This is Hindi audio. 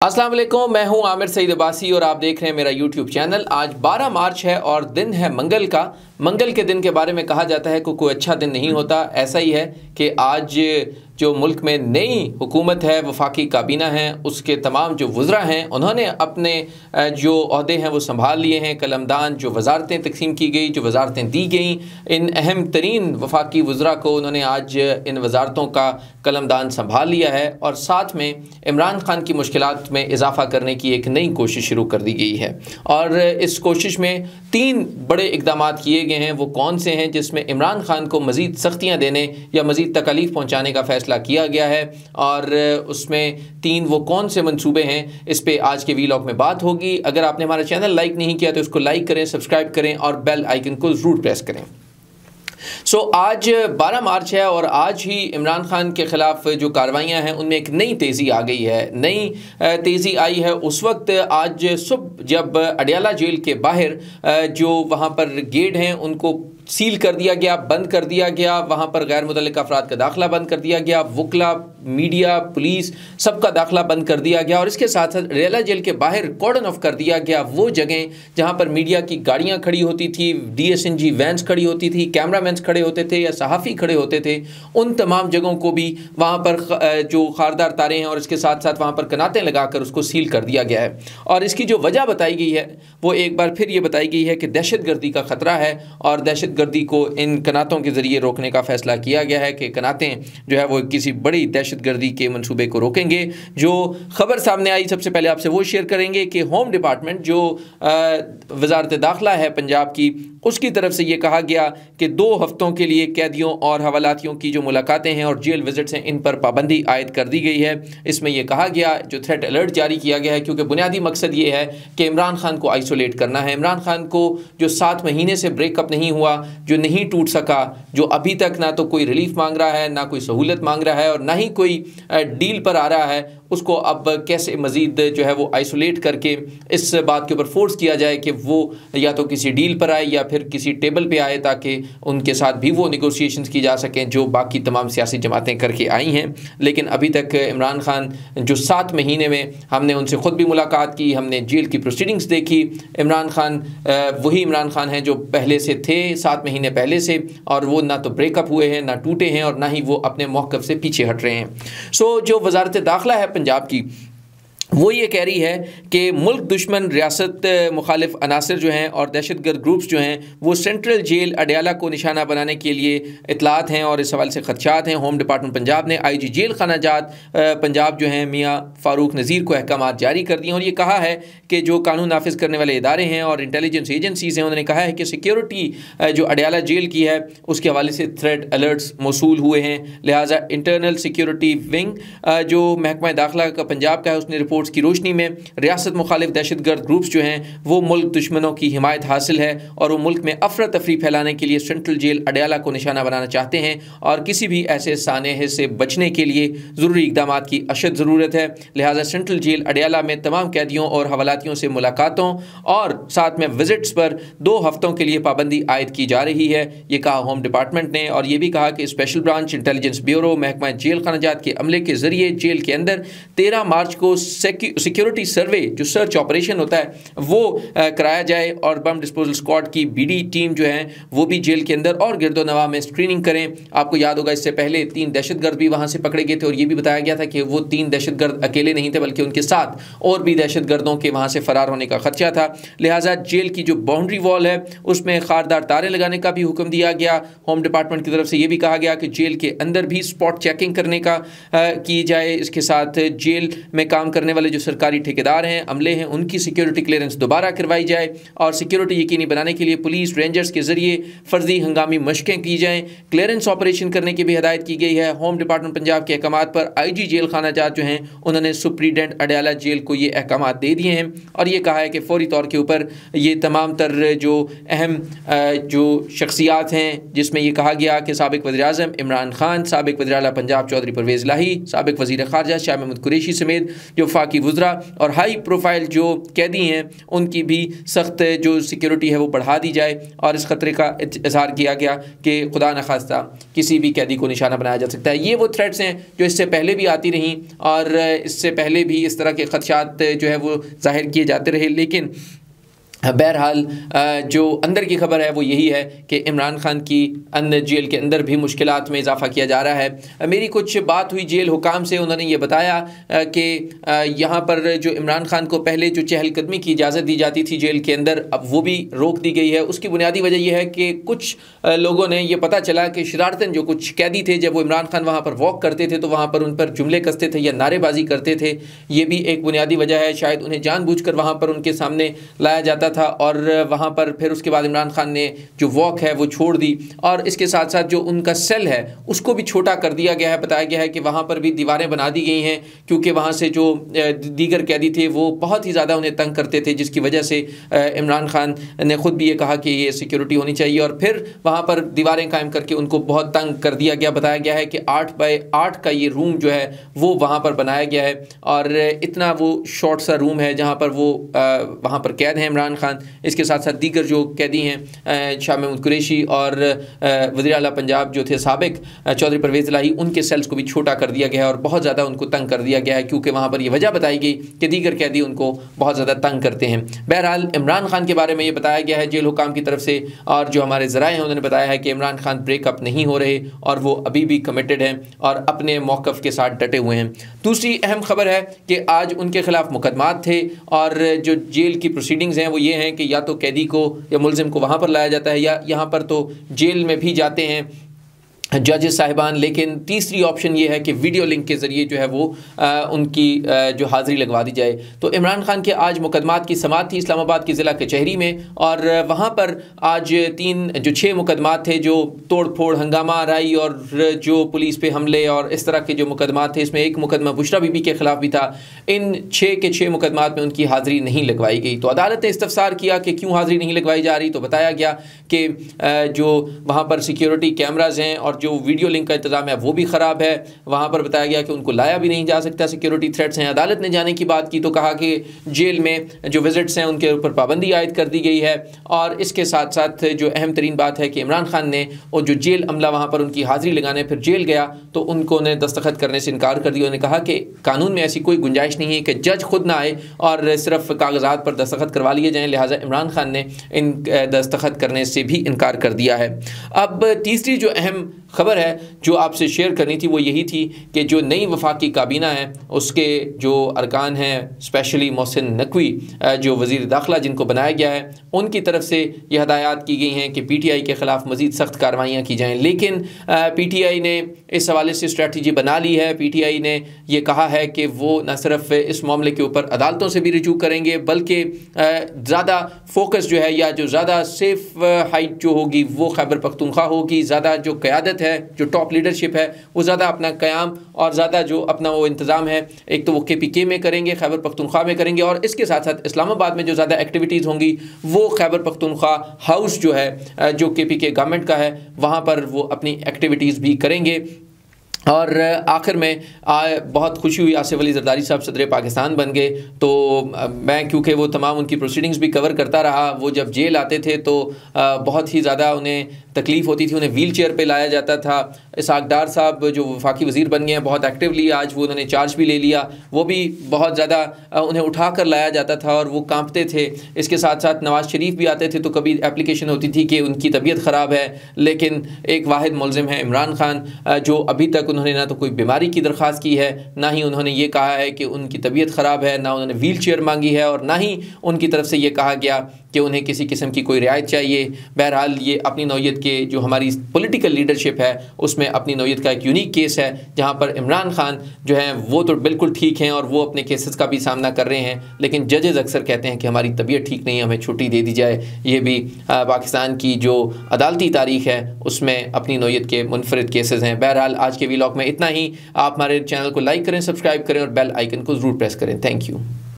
अस्सलाम वालेकुम, मैं हूं आमिर सईद अब्बासी और आप देख रहे हैं मेरा यूट्यूब चैनल। आज 12 मार्च है और दिन है मंगल का। मंगल के दिन के बारे में कहा जाता है कि कोई अच्छा दिन नहीं होता। ऐसा ही है कि आज जो मुल्क में नई हुकूमत है, वफाकी काबीना है, उसके तमाम जो वज़रा हैं उन्होंने अपने जो अहदे हैं वो संभाल लिए हैं। कलमदान जो वजारतें तकसीम की गई, जो वजारतें दी गई, इन अहम तरीन वफाकी वज़रा को उन्होंने आज इन वजारतों का कलमदान संभाल लिया है और साथ में इमरान खान की मुश्किलात में इजाफ़ा करने की एक नई कोशिश शुरू कर दी गई है। और इस कोशिश में 3 बड़े इक़दाम किए गए हैं। वो कौन से हैं जिसमें इमरान खान को मज़ीद सख्तियाँ देने या मज़ीद तकलीफ़ पहुँचाने का फ़ैसला किया गया है, और उसमें 3 वो कौन से मंसूबे हैं, इस पे आज के वीलॉग में बात होगी। अगर आपने हमारा चैनल लाइक नहीं किया तो इसको लाइक करें, सब्सक्राइब करें और बेल आइकन को ज़रूर प्रेस करें। आज 12 मार्च है और आज ही इमरान खान के ख़िलाफ़ जो कार्रवाइयाँ हैं उनमें एक नई तेज़ी आ गई है। नई तेज़ी आई है उस वक्त आज सुबह जब अडयाला जेल के बाहर जो वहाँ पर गेट हैं उनको सील कर दिया गया, बंद कर दिया गया। वहाँ पर गैर मुतल्लिक़ अफराद का दाखिला बंद कर दिया गया, वकला, मीडिया, पुलिस सबका दाखिला बंद कर दिया गया। और इसके साथ साथ अडयाला जेल के बाहर कॉर्डन ऑफ कर दिया गया वो जगह जहाँ पर मीडिया की गाड़ियाँ खड़ी होती थी, DSNG वैन्स खड़ी होती थी, कैमरामैन खड़े होते थे या सहाफ़ी खड़े होते थे। उन तमाम जगहों को भी वहाँ पर जो खारदार तारे हैं और इसके साथ साथ वहाँ पर कनातें लगाकर उसको सील कर दिया गया है। और इसकी जो वजह बताई गई है वो एक बार फिर ये बताई गई है कि दहशतगर्दी का ख़तरा है और दहशतगर्दी को इन कनातों के ज़रिए रोकने का फ़ैसला किया गया है कि कनातें जो है वो किसी बड़ी दहशतगर्दी के मंसूबे को रोकेंगे। जो ख़बर सामने आई सबसे पहले आपसे वो शेयर करेंगे कि होम डिपार्टमेंट जो वज़ारत दाखिला है पंजाब की, उसकी तरफ से ये कहा गया कि 2 हफ्तों के लिए कैदियों और हवालातियों की जो मुलाकातें हैं और जेल विजिट्स हैं इन पर पाबंदी आयद कर दी गई है। इसमें यह कहा गया, जो थ्रेट अलर्ट जारी किया गया है, क्योंकि बुनियादी मकसद ये है कि इमरान खान को आइसोलेट करना है। इमरान खान को जो 7 महीने से ब्रेकअप नहीं हुआ, जो नहीं टूट सका, जो अभी तक ना तो कोई रिलीफ मांग रहा है, ना कोई सहूलत मांग रहा है और ना ही कोई डील पर आ रहा है, उसको अब कैसे मज़ीद जो है वो आइसोलेट करके इस बात के ऊपर फोर्स किया जाए कि वो या तो किसी डील पर आए या फिर किसी टेबल पे आए, ताकि उनके साथ भी वो निगोशिएशंस की जा सकें जो बाकी तमाम सियासी जमातें करके आई हैं। लेकिन अभी तक इमरान खान जो 7 महीने में हमने उनसे ख़ुद भी मुलाकात की, हमने जेल की प्रोसीडिंग्स देखी, इमरान खान वही इमरान खान हैं जो पहले से थे 7 महीने पहले से, और वो ना तो ब्रेकअप हुए हैं, ना टूटे हैं और ना ही वो अपने मौक़िफ़ से पीछे हट रहे हैं। जो वज़ारत दाखिला है पंजाब की, वो ये कह रही है कि मुल्क दुश्मन रियासत मुखालिफ अनासर जो हैं और दहशतगर्द ग्रुप्स जो हैं वो सेंट्रल जेल अडयाला को निशाना बनाने के लिए इतलात हैं और इस हवाले से खदशात हैं। होम डिपार्टमेंट पंजाब ने IG जेल खानाजात पंजाब जो हैं मियाँ फ़ारूक नज़ीर को अहकाम जारी कर दिए और ये कहा है कि जो कानून नाफिज करने वाले इदारे हैं और इंटेलिजेंस एजेंसीज़ हैं उन्होंने कहा है कि सिक्योरिटी जो अडयाला जेल की है उसके हवाले से थ्रेट अलर्ट्स मौसूल हुए हैं। लिहाजा इंटरनल सिक्योरिटी विंग जो महकमा दाखिला का पंजाब का है उसने रिपोर्ट की रोशनी में रियासत मुखालिफ दहशतगर्द ग्रुप्स जो हैं वो मुल्क दुश्मनों की हिमायत हासिल है और वो मुल्क में अफरा तफरी फैलाने के लिए सेंट्रल जेल अडयाला को निशाना बनाना चाहते हैं और किसी भी ऐसे सानेह से बचने के लिए ज़रूरी इक़दाम की अशद ज़रूरत है। लिहाजा सेंट्रल जेल अडयाला में तमाम कैदियों और हवालातियों से मुलाकातों और साथ में विजिट्स पर 2 हफ्तों के लिए पाबंदी आयद की जा रही है, ये कहा होम डिपार्टमेंट ने। और ये भी कहा कि स्पेशल ब्रांच, इंटेलिजेंस ब्यूरो, महकमा जेल खानाजात के अमले के ज़रिए जेल के अंदर 13 मार्च को सिक्योरिटी सर्वे जो सर्च ऑपरेशन होता है वो कराया जाए और बम डिस्पोजल स्क्वाड की BD टीम जो है वो भी जेल के अंदर और गिरदोनवा में स्क्रीनिंग करें। आपको याद होगा इससे पहले 3 दहशतगर्द भी वहाँ से पकड़े गए थे और ये भी बताया गया था कि वो 3 दहशतगर्द अकेले नहीं थे बल्कि उनके साथ और भी दहशतगर्दों के वहाँ से फ़रार होने का खदशा था। लिहाजा जेल की जो बाउंड्री वॉल है उसमें खारदार तारे लगाने का भी हुक्म दिया गया। होम डिपार्टमेंट की तरफ से ये भी कहा गया कि जेल के अंदर भी स्पॉट चेकिंग करने का की जाए। इसके साथ जेल में काम करने वाले जो सरकारी ठेकेदार हैं, अमले हैं, उनकी सिक्योरिटी क्लियरेंस दोबारा करवाई जाए और सिक्योरिटी यकीनी बनाने के लिए पुलिस रेंजर्स के जरिए फर्जी हंगामी मशकें की जाएं। क्लियरेंस ऑपरेशन करने की भी हिदायत की गई है। होम डिपार्टमेंट पंजाब के अहकाम पर IG जेल खानाजात जो हैं उन्होंने सुप्रीडेंट अडयाला जेल को ये अहकाम दे दिए हैं और ये कहा है कि फौरी तौर के ऊपर ये तमाम तर जो अहम जो शख्सियात हैं, जिसमें ये कहा गया कि साबिक वज़ीर-ए-आज़म इमरान खान, साबिक वज़ीर आला पंजाब चौधरी परवेज़ इलाही, साबिक वज़ीर ख़ारजा शाह महमूद कुरैशी समेत जो वफाकी वुज़रा और हाई प्रोफाइल जो कैदी हैं उनकी भी सख्त जो सिक्योरिटी है वो बढ़ा दी जाए, और इस ख़तरे का इज़हार किया गया कि खुदा न खास्ता किसी भी कैदी को निशाना बनाया जा सकता है। ये वो थ्रेट्स हैं जो इससे पहले भी आती रहीं और इससे पहले भी इस तरह के ख़दशात जो है वो ज़ाहिर किए जाते रहे, लेकिन बहरहाल जो अंदर की खबर है वो यही है कि इमरान खान की अंदर जेल के अंदर भी मुश्किलात में इजाफा किया जा रहा है। मेरी कुछ बात हुई जेल हुकाम से, उन्होंने ये बताया कि यहाँ पर जो इमरान खान को पहले जो चहलकदमी की इजाज़त दी जाती थी जेल के अंदर, अब वो भी रोक दी गई है। उसकी बुनियादी वजह यह है कि कुछ लोगों ने ये पता चला कि शरारतन जो कुछ कैदी थे, जब वो इमरान खान वहाँ पर वॉक करते थे तो वहाँ पर उन पर जुमले कसते थे या नारेबाजी करते थे। ये भी एक बुनियादी वजह है, शायद उन्हें जानबूझकर वहाँ पर उनके सामने लाया जाता था और वहाँ पर फिर उसके बाद इमरान खान ने जो वॉक है वो छोड़ दी, और इसके साथ साथ जो उनका सेल है उसको भी छोटा कर दिया गया है। बताया गया है कि वहाँ पर भी दीवारें बना दी गई हैं क्योंकि वहाँ से जो दीगर कैदी थे वो बहुत ही ज़्यादा उन्हें तंग करते थे, जिसकी वजह से इमरान खान ने खुद भी ये कहा कि ये सिक्योरिटी होनी चाहिए, और फिर वहाँ पर दीवारें कायम करके उनको बहुत तंग कर दिया गया। बताया गया है कि 8 बाय 8 का ये रूम जो है वो वहाँ पर बनाया गया है, और इतना वो शॉर्ट सा रूम है जहाँ पर वो वहाँ पर कैद है इमरान खान। इसके साथ साथ दीगर जो कैदी हैं शाह महमूद कुरैशी और वज़ीर आला पंजाब जो थे साबिक चौधरी परवेज़ इलाही, उनके सेल्स को भी छोटा कर दिया गया है और बहुत ज़्यादा उनको तंग कर दिया गया है क्योंकि वहाँ पर ये वजह बताई गई कि दीगर कैदी उनको बहुत ज़्यादा तंग करते हैं। बहरहाल इमरान खान के बारे में ये बताया गया है जेल हुकाम की तरफ से, और जो हमारे ज़राए हैं उन्होंने बताया है कि इमरान खान ब्रेकअप नहीं हो रहे और वो अभी भी कमिटेड हैं और अपने मौक़िफ़ के साथ डटे हुए हैं। दूसरी अहम खबर है कि आज उनके खिलाफ मुकदमात थे, और जो जेल की प्रोसीडिंग्स हैं वो ये हैं कि या तो कैदी को या मुलजिम को वहाँ पर लाया जाता है या यहाँ पर तो जेल में भी जाते हैं जजेस साहिबान, लेकिन तीसरी ऑप्शन ये है कि वीडियो लिंक के ज़रिए जो है वो उनकी जो हाज़िरी लगवा दी जाए। तो इमरान खान के आज मुकदमात की समाअत थी इस्लामाबाद की ज़िला कचहरी में, और वहाँ पर आज 6 मुकदमात थे जो तोड़ फोड़, हंगामा आराई और जो पुलिस पे हमले और इस तरह के जो मुकदमात थे, इसमें एक मुकदमा बुशरा बीबी के ख़िलाफ़ भी था। इन 6 के 6 मुकदमात में उनकी हाज़िरी नहीं लगवाई गई। तो अदालत ने इस्तफसार किया कि क्यों हाज़िरी नहीं लगवाई जा रही, तो बताया गया कि जो वहाँ पर सिक्योरिटी कैमराज हैं और जो वीडियो लिंक का इंतज़ाम है वो भी ख़राब है। वहाँ पर बताया गया कि उनको लाया भी नहीं जा सकता, सिक्योरिटी थ्रेट्स हैं। अदालत ने जाने की बात की तो कहा कि जेल में जो विज़िट्स हैं उनके ऊपर पाबंदी आयद कर दी गई है, और इसके साथ साथ जो अहम तरीन बात है कि इमरान खान ने और जो जेल अमला वहाँ पर उनकी हाज़िरी लगाने फिर जेल गया तो उनको ने दस्तखत करने से इनकार कर दिया। उन्होंने कहा कि कानून में ऐसी कोई गुंजाइश नहीं है कि जज खुद ना आए और सिर्फ कागजात पर दस्तखत करवा लिए जाएँ, लिहाजा इमरान खान ने इन दस्तखत करने से भी इनकार कर दिया है। अब तीसरी जो अहम खबर है जो आपसे शेयर करनी थी वो यही थी कि जो नई वफाकी काबीना है उसके जो अरकान हैं, स्पेशली मोहसिन नकवी जो वज़ीर दाखिला जिनको बनाया गया है, उनकी तरफ से ये हदायत की गई हैं कि PTI के ख़िलाफ़ मज़ीद सख्त कार्रवाइयाँ की जाएँ। लेकिन PTI ने इस हवाले से स्ट्रेटजी बना ली है। PTI ने यह कहा है कि वो न सिर्फ इस मामले के ऊपर अदालतों से भी रुजू करेंगे बल्कि ज़्यादा फोकस जो है या जो ज़्यादा सेफ हाइट जो होगी वो खैबर पख्तूनख्वा होगी। ज़्यादा जो क़यादत है, जो टॉप लीडरशिप है, वो ज़्यादा अपना क़याम और ज़्यादा जो अपना वो इंतज़ाम है एक तो वो KPK में करेंगे, खैबर पख्तूनख्वा में करेंगे, और इसके साथ साथ इस्लामाबाद में जो ज़्यादा एक्टिविटीज़ होंगी वो खैबर पख्तूनख्वा हाउस जो है जो KPK गवर्नमेंट का है वहाँ पर वो अपनी एक्टिविटीज़ भी करेंगे। और आखिर में बहुत खुशी हुई, आसिफ अली जरदारी साहब सदर पाकिस्तान बन गए। तो मैं क्योंकि वो तमाम उनकी प्रोसीडिंग्स भी कवर करता रहा, वो जब जेल आते थे तो बहुत ही ज़्यादा उन्हें तकलीफ़ होती थी, उन्हें व्हील चेयर पर लाया जाता था। इसहाक डार साहब जो वफाकी वज़ीर बन गए हैं बहुत एक्टिवली, आज वो उन्होंने चार्ज भी ले लिया, वो भी बहुत ज़्यादा उन्हें उठा कर लाया जाता था और वो कांपते थे। इसके साथ साथ नवाज़ शरीफ भी आते थे तो कभी एप्लीकेशन होती थी कि उनकी तबीयत ख़राब है, लेकिन एक वाहिद मुलजिम है इमरान खान जो अभी तक उन्होंने ना तो कोई बीमारी की दरख्वास्त की है, ना ही उन्होंने ये कहा है कि उनकी तबीयत ख़राब है, ना उन्होंने व्हील चेयर मांगी है और ना ही उनकी तरफ से ये कहा गया कि उन्हें किसी किस्म की कोई रियायत चाहिए। बहरहाल ये अपनी नौयत के जो हमारी पॉलिटिकल लीडरशिप है उसमें अपनी नौयत का एक यूनिक केस है जहाँ पर इमरान खान जो है वो तो बिल्कुल ठीक हैं और वो अपने केसेस का भी सामना कर रहे हैं, लेकिन जजेज़ अक्सर कहते हैं कि हमारी तबीयत ठीक नहीं है, हमें छुट्टी दे दी जाए। ये भी पाकिस्तान की जो अदालती तारीख़ है उसमें अपनी नौयत के मुनफरिद केसेस हैं। बहरहाल आज के व्लॉग में इतना ही। आप हमारे चैनल को लाइक करें, सब्सक्राइब करें और बेल आइकन को ज़रूर प्रेस करें। Thank you.